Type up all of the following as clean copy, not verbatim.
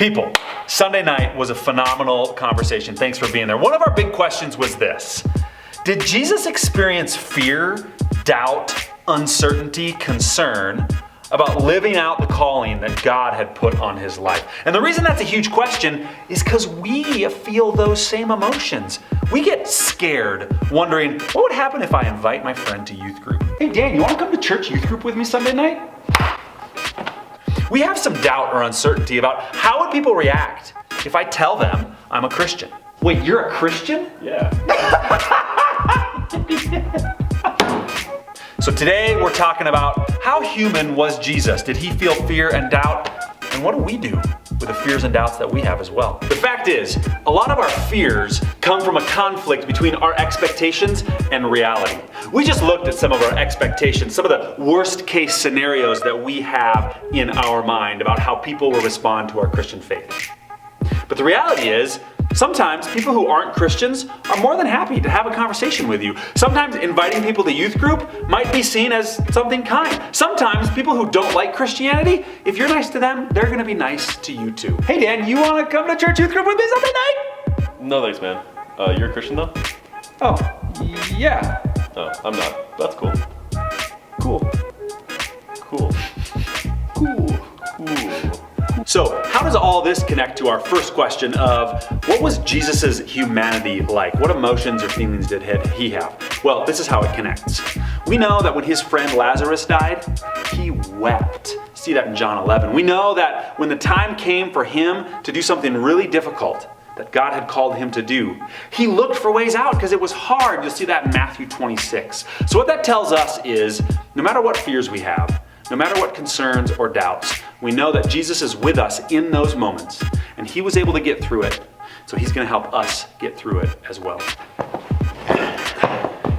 People, Sunday night was a phenomenal conversation. Thanks for being there. One of our big questions was this: did Jesus experience fear, doubt, uncertainty, concern about living out the calling that God had put on his life? And the reason that's a huge question is because we feel those same emotions. We get scared, wondering, what would happen if I invite my friend to youth group? Hey Dan, you want to come to church youth group with me Sunday night? We have some doubt or uncertainty about how would people react if I tell them I'm a Christian. Wait, you're a Christian? Yeah. So today we're talking about how human was Jesus? Did he feel fear and doubt? And what do we do with the fears and doubts that we have as well? The fact is, a lot of our fears come from a conflict between our expectations and reality. We just looked at some of our expectations, some of the worst case scenarios that we have in our mind about how people will respond to our Christian faith. But the reality is, sometimes people who aren't Christians are more than happy to have a conversation with you. Sometimes inviting people to youth group might be seen as something kind. Sometimes people who don't like Christianity, if you're nice to them, they're gonna be nice to you too. Hey Dan, you wanna come to church youth group with me Sunday night? No thanks, man. You're a Christian though? Oh, yeah. Oh, I'm not. That's cool. Cool. Cool. Cool. Cool. So, how does all this connect to our first question of what was Jesus' humanity like? What emotions or feelings did he have? Well, this is how it connects. We know that when his friend Lazarus died, he wept. See that in John 11. We know that when the time came for him to do something really difficult that God had called him to do, he looked for ways out because it was hard. You'll see that in Matthew 26. So what that tells us is, no matter what fears we have, no matter what concerns or doubts, we know that Jesus is with us in those moments, and he was able to get through it, so he's going to help us get through it as well.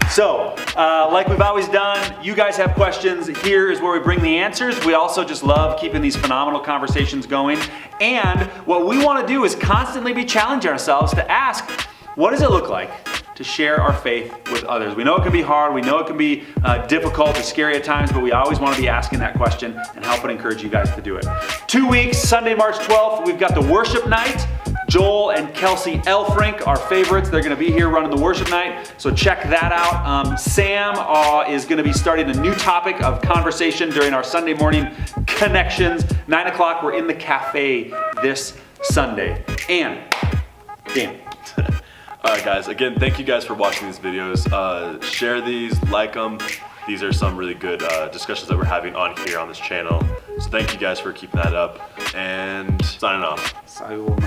So, like we've always done, you guys have questions. Here is where we bring the answers. We also just love keeping these phenomenal conversations going. And what we want to do is constantly be challenging ourselves to ask, what does it look like to share our faith with others? We know it can be hard, we know it can be difficult or scary at times, but we always want to be asking that question and help and encourage you guys to do it. 2 weeks, Sunday, March 12th, we've got the worship night. Joel and Kelsey Elfrink, our favorites, they're going to be here running the worship night, so check that out. Sam is going to be starting a new topic of conversation during our Sunday morning connections. 9 o'clock, we're in the cafe this Sunday. And, Dan. Alright guys, again, thank you guys for watching these videos. Share these, like them. These are some really good discussions that we're having on here on this channel. So thank you guys for keeping that up. And signing off. Sayonara.